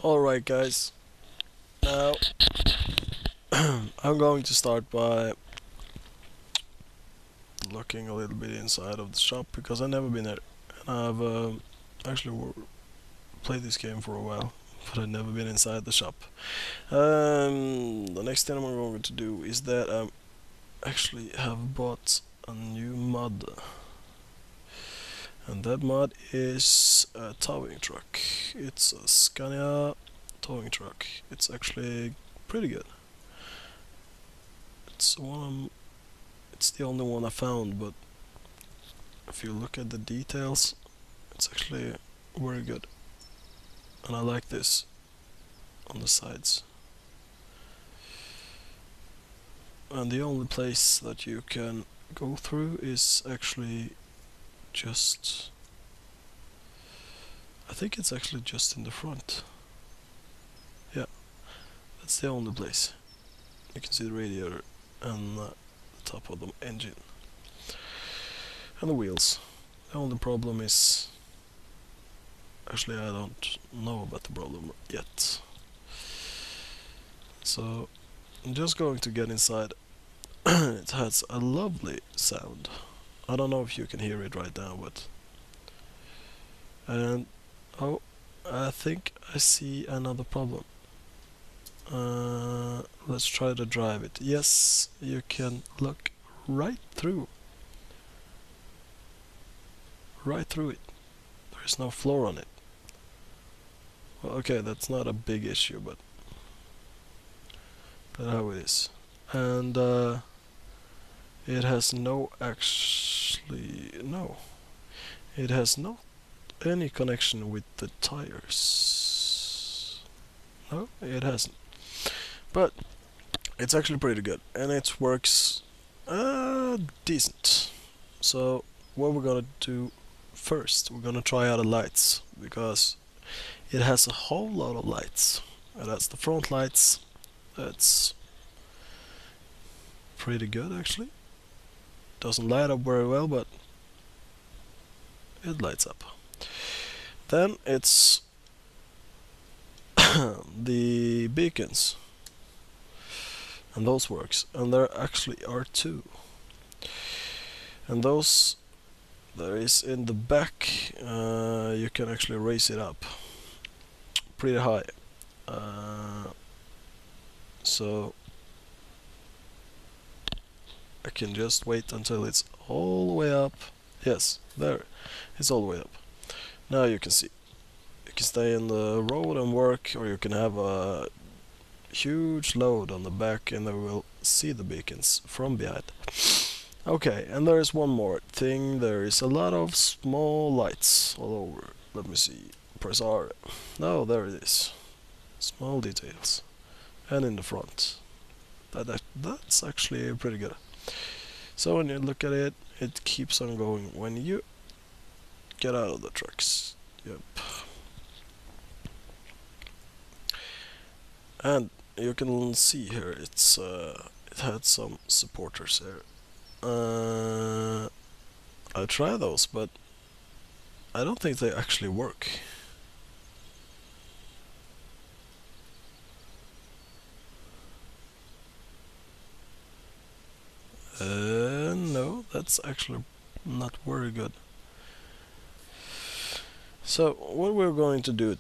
Alright guys, now I'm going to start by looking a little bit inside of the shop because I've never been there, and I've actually played this game for a while, but I've never been inside the shop. The next thing I'm going to do is that I actually have bought a new mod, and that mod is a towing truck. It's a Scania towing truck. It's actually pretty good. It's the only one I found, but if you look at the details, it's actually very good. And I like this on the sides. And the only place that you can go through is actually just... I think it's actually just in the front. Yeah, that's the only place. You can see the radiator and the top of the engine. And the wheels. The only problem is... Actually, I don't know about the problem yet. So, I'm just going to get inside. It has a lovely sound. I don't know if you can hear it right now, but... And... Oh, I think I see another problem. Let's try to drive it. Yes, you can look right through. Right through it. There is no floor on it. Well, okay, that's not a big issue, but that's how it is. And it has no it has no any connection with the tires. No, it hasn't. But it's actually pretty good, and it works decent. So what we're gonna do first, we're gonna try out the lights, because it has a whole lot of lights. And that's the front lights. That's pretty good actually. Doesn't light up very well, but it lights up. Then it's the beacons, and those works, and there actually are two. And those there is in the back. You can actually raise it up pretty high. So I can just wait until it's all the way up. Yes, there, it's all the way up. Now you can see. You can stay in the road and work, or you can have a huge load on the back and they will see the beacons from behind. Okay, and there is one more thing. There is a lot of small lights all over. Let me see. Press R. No, there it is. Small details. And in the front. That's actually pretty good. So when you look at it, it keeps on going when you get out of the trucks. Yep. And you can see here, it had some supporters here. I try those, but I don't think they actually work. No, that's actually not very good. So what we're going to do,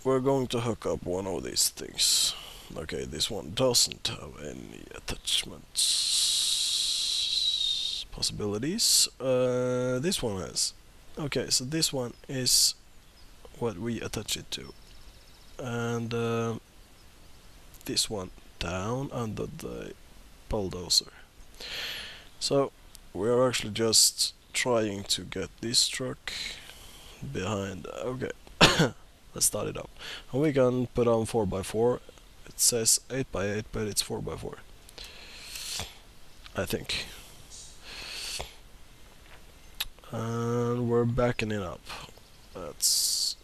we're going to hook up one of these things. Okay, this one doesn't have any attachments possibilities. This one has. Okay, so this one is what we attach it to, and this one down under the bulldozer. So we are actually just trying to get this truck behind. Okay, let's start it up, and we can put on 4x4. It says 8x8, but it's 4x4, I think. And we're backing it up. That's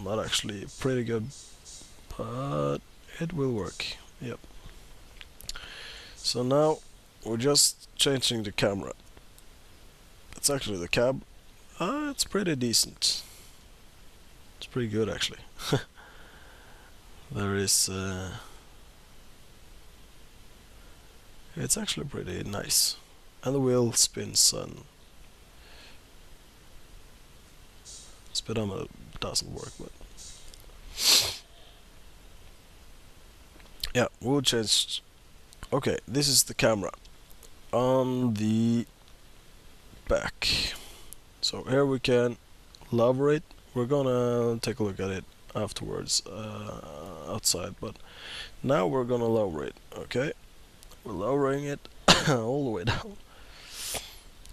not actually pretty good, but it will work. Yep. So now we're just changing the camera. It's actually the cab. It's pretty decent. It's pretty good actually. there is it's actually pretty nice, and the wheel spins and speedometer doesn't work, but yeah, we'll change. Okay, this is the camera on the back. So here we can lower it. We're gonna take a look at it afterwards outside, but now we're gonna lower it. Okay, we're lowering it all the way down.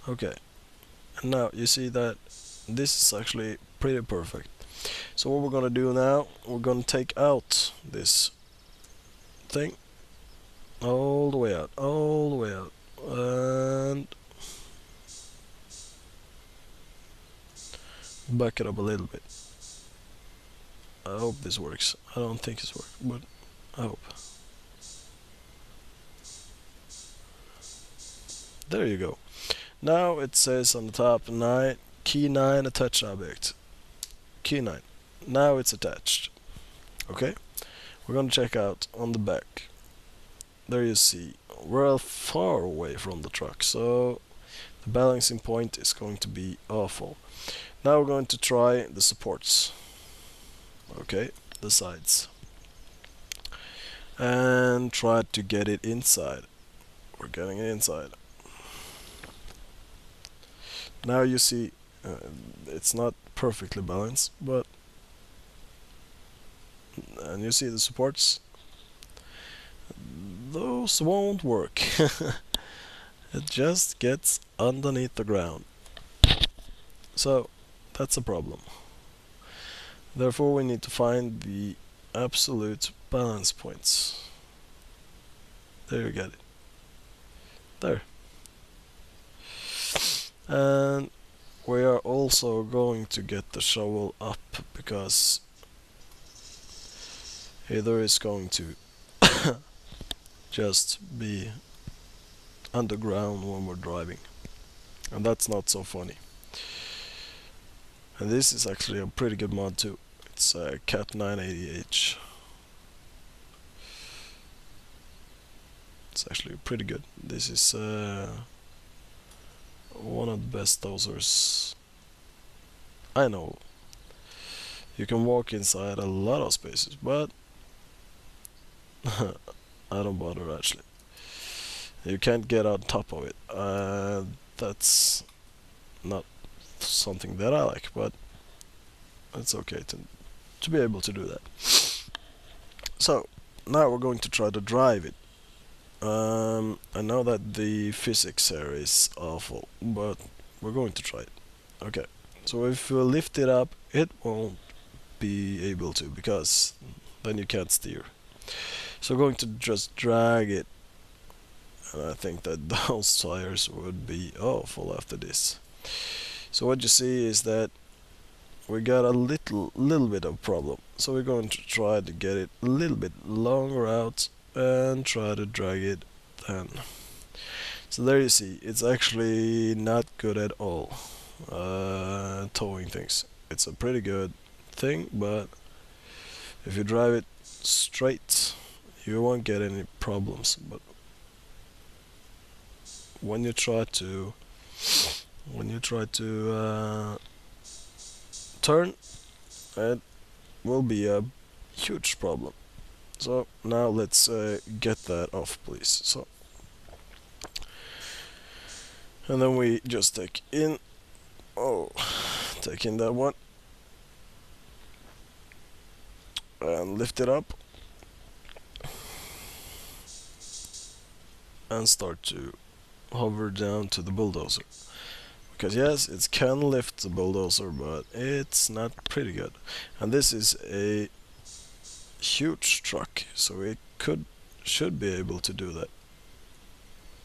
Okay, and now you see that this is actually pretty perfect. So what we're gonna do now, we're gonna take out this thing all the way out, and back it up a little bit. I hope this works. I don't think it's working, but I hope. There you go. Now it says on the top 9, key 9 attached object. Key 9. Now it's attached. Okay? We're gonna check out on the back. There you see, we're far away from the truck, so the balancing point is going to be awful. Now we're going to try the supports. Okay, the sides. And try to get it inside. We're getting it inside. Now you see, it's not perfectly balanced, but and you see the supports. Those won't work. It just gets underneath the ground. So that's a problem. Therefore we need to find the absolute balance points. There you get it. There. And we are also going to get the shovel up, because either it's going to just be underground when we're driving, and that's not so funny. And this is actually a pretty good mod too. It's a Cat 980H. It's actually pretty good. This is one of the best dozers I know. You can walk inside a lot of spaces, but I don't bother actually. You can't get on top of it. That's not something that I like, but it's okay to be able to do that. So now we're going to try to drive it. I know that the physics here is awful, but we're going to try it. Okay, so if we lift it up, it won't be able to, because then you can't steer. So we're going to just drag it, and I think that those tires would be awful after this. So what you see is that we got a little bit of problem. So we're going to try to get it a little bit longer out and try to drag it then. So there you see, it's actually not good at all towing things. It's a pretty good thing, but if you drive it straight you won't get any problems. But when you try to turn, it will be a huge problem. So now let's get that off, please. So, and then we just take in that one and lift it up and start to hover down to the bulldozer. Because yes, it can lift the bulldozer, but it's not pretty good. And this is a huge truck, so it should be able to do that.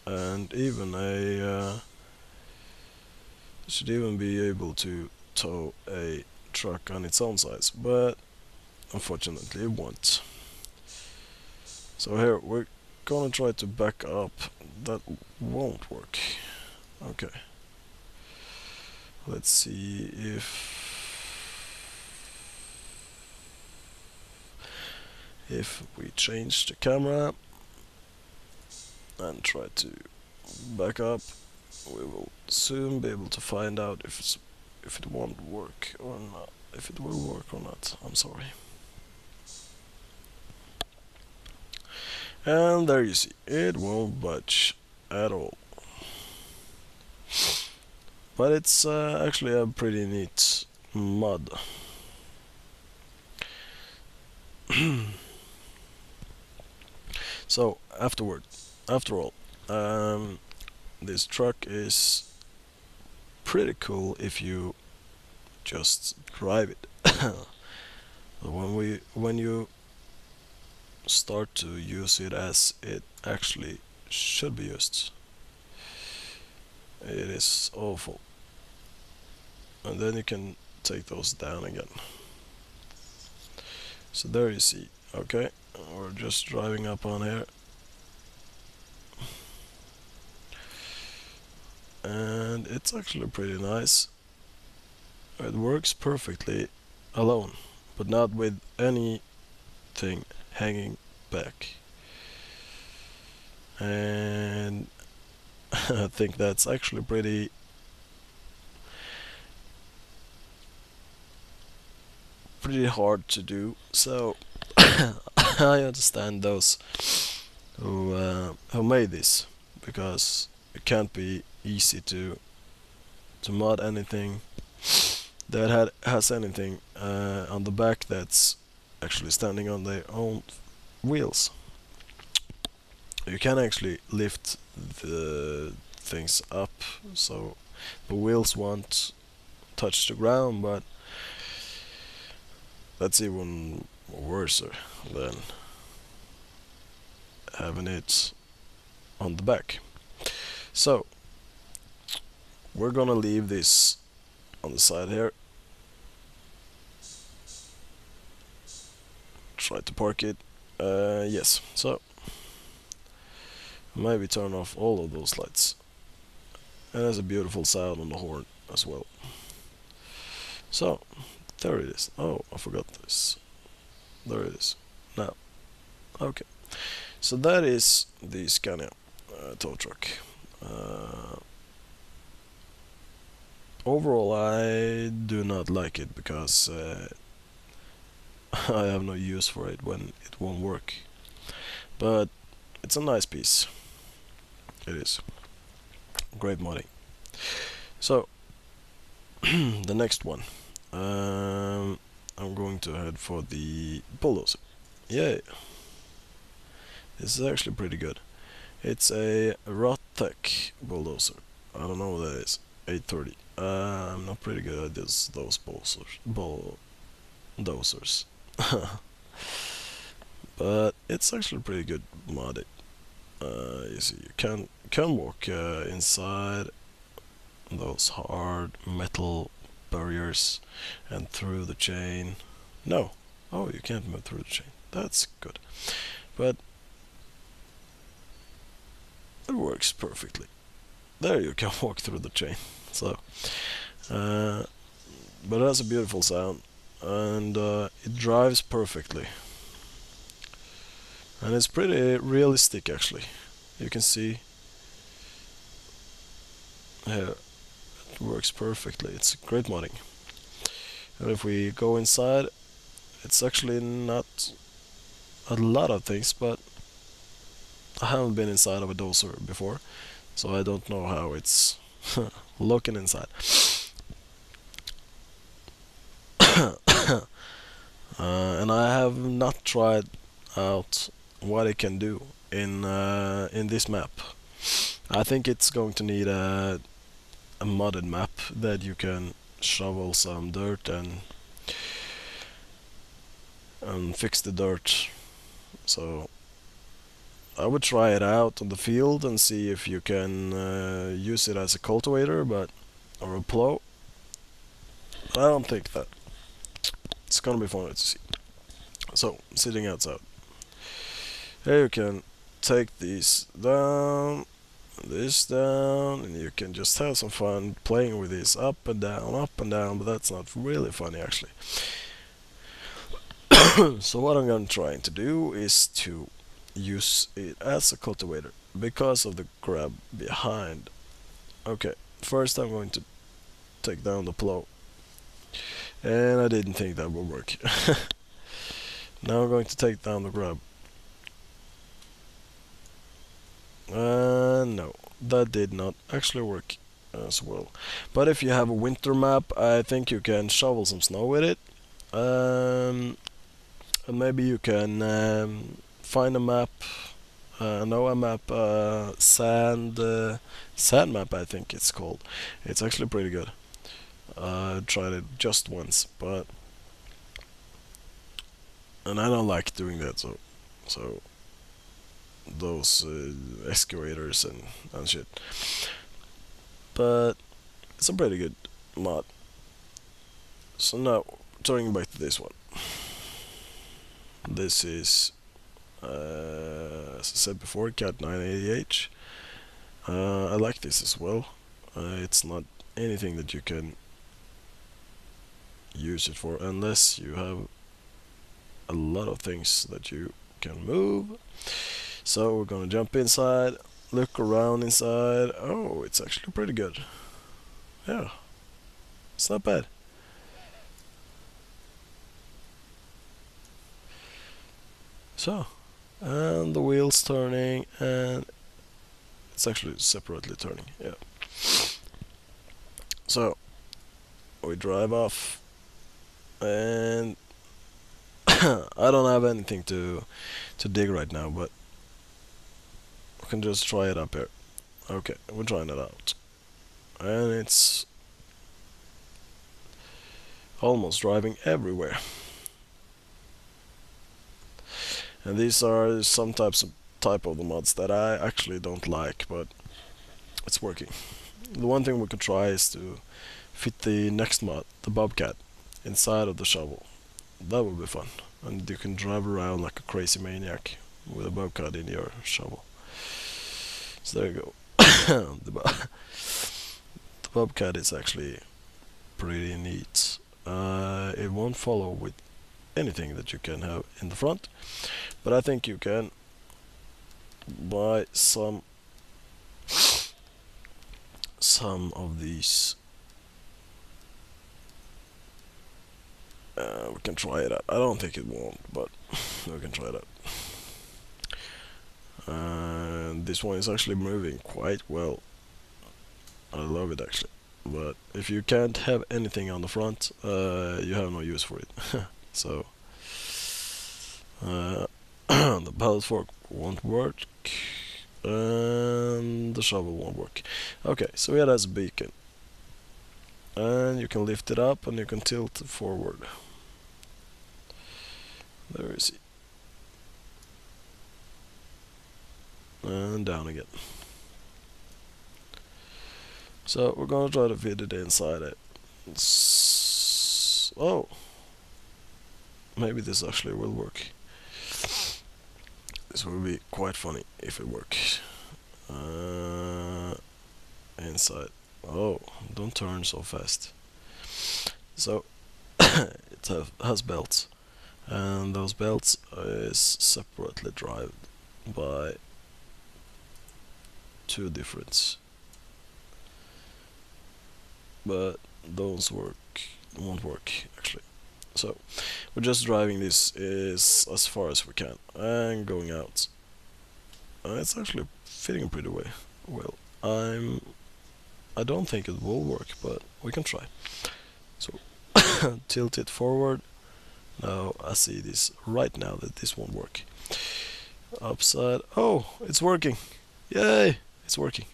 And even should even be able to tow a truck on its own size, but unfortunately it won't. So here we're gonna try to back up. That won't work. Okay, let's see if If we change the camera and try to back up, we will soon be able to find out if it won't work or not. If it will work or not. I'm sorry. And there you see, it won't budge at all. But it's actually a pretty neat mod. So after all, this truck is pretty cool if you just drive it. When you start to use it as it actually should be used, it is awful. And then you can take those down again. So there you see. Okay, we're just driving up on here, and it's actually pretty nice. It works perfectly alone, but not with anything hanging back. And I think that's actually pretty hard to do. So I understand those who made this, because it can't be easy to mod anything that has anything on the back that's actually standing on their own wheels. You can actually lift the things up so the wheels won't touch the ground, but that's even worse than having it on the back. So we're gonna leave this on the side here. Try to park it. Yes, so maybe turn off all of those lights. And there's a beautiful sound on the horn as well. So there it is. Oh, I forgot this. There it is. Now, okay. So that is the Scania tow truck. Overall, I do not like it because I have no use for it when it won't work. But it's a nice piece. It is. Great modding. So, the next one. I'm going to head for the bulldozer. Yay! This is actually pretty good. It's a Rottech bulldozer. I don't know what that is. 830. I'm not pretty good at those bulldozers. But it's actually pretty good modded. You see, you can walk inside those hard metal barriers and through the chain. No, oh, you can't move through the chain. That's good, but it works perfectly. There you can walk through the chain. So, but it has a beautiful sound, and it drives perfectly. And it's pretty realistic actually. You can see here, it works perfectly. It's great modding. And if we go inside, it's actually not a lot of things, but I haven't been inside of a dozer before, so I don't know how it's looking inside. And I have not tried out what it can do in this map. I think it's going to need a modded map that you can shovel some dirt and fix the dirt. So I would try it out on the field and see if you can use it as a cultivator, or a plow. I don't think that. It's gonna be fun to see. So, sitting outside. Here you can take these down, this down, and you can just have some fun playing with these up and down, but that's not really funny actually. So what I'm going to try to do is to use it as a cultivator because of the grab behind. Okay, first I'm going to take down the plow, and I didn't think that would work. Now I'm going to take down the grab. No, that did not actually work as well. But if you have a winter map, I think you can shovel some snow with it. And maybe you can find a map, know a map, sand map I think it's called. It's actually pretty good. I tried it just once, and I don't like doing that, so those excavators and shit. But it's a pretty good mod. So now, turning back to this one. This is, as I said before, Cat 980H. I like this as well. It's not anything that you can use it for unless you have a lot of things that you can move. So we're gonna jump inside, look around inside. Oh, it's actually pretty good. Yeah, it's not bad. So, and the wheels turning, and it's actually separately turning. Yeah. So we drive off, and I don't have anything to dig right now, but we can just try it up here. Okay, we're trying it out, and it's almost driving everywhere. And these are some type of the mods that I actually don't like, but it's working. The one thing we could try is to fit the next mod, the Bobcat, inside of the shovel. That would be fun, and you can drive around like a crazy maniac with a Bobcat in your shovel. So there you go. The Bobcat is actually pretty neat. It won't follow with anything that you can have in the front, but I think you can buy some of these. We can try it out. I don't think it won't, but we can try it out. And this one is actually moving quite well. I love it actually. But if you can't have anything on the front, you have no use for it. So the pallet fork won't work, and the shovel won't work. Okay, so it has a beacon, and you can lift it up and you can tilt it forward. There is it. And down again. So we're gonna try to fit it inside it. Oh, maybe this actually will work. This will be quite funny if it works. Inside. Oh, don't turn so fast. So it has belts, and those belts is separately driven by two difference. But those won't work actually. So we're just driving this is as far as we can and going out. It's actually fitting pretty well. I don't think it will work, but we can try. So tilt it forward. Now I see this right now that this won't work. Upside. Oh, it's working. Yay, it's working.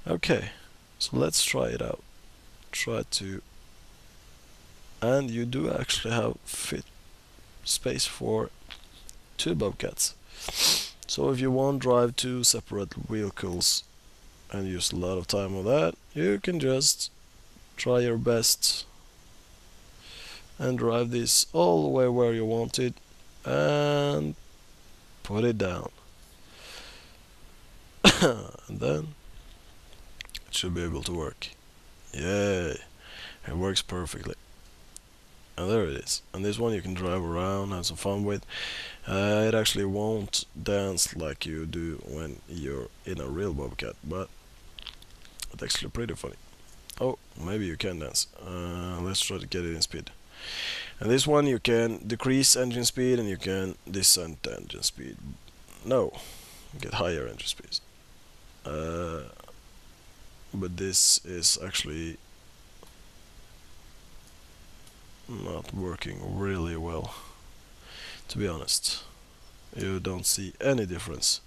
Okay, so let's try it out. Try to, and you do actually have fit space for two Bobcats. So if you want to drive two separate vehicles and use a lot of time on that, you can just try your best and drive this all the way where you want it and put it down. And then it should be able to work. Yay, it works perfectly. And there it is. And this one you can drive around, have some fun with. It actually won't dance like you do when you're in a real bobcat, but it's actually pretty funny. Oh, maybe you can dance. Let's try to get it in speed. And this one you can decrease engine speed and you can descent the engine speed. No, get higher engine speeds. But this is actually not working really well, to be honest. You don't see any difference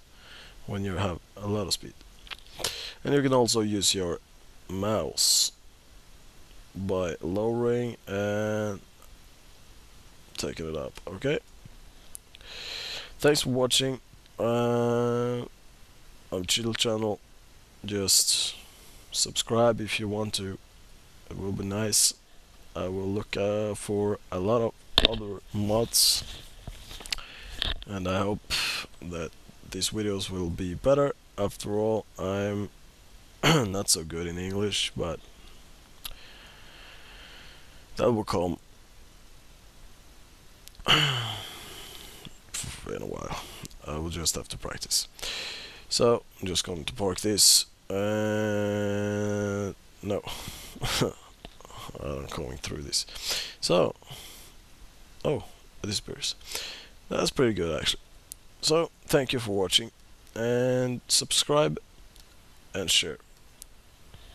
when you have a lot of speed. And you can also use your mouse by lowering and taking it up. Okay, thanks for watching. I'm Chill Channel. Just subscribe if you want to, it will be nice. I will look for a lot of other mods, and I hope that these videos will be better. After all, I'm not so good in English, but that will come in a while. I will just have to practice. So I'm just going to park this. No, I'm going through this. So, oh, it disappears. That's pretty good actually. So thank you for watching, and subscribe and share.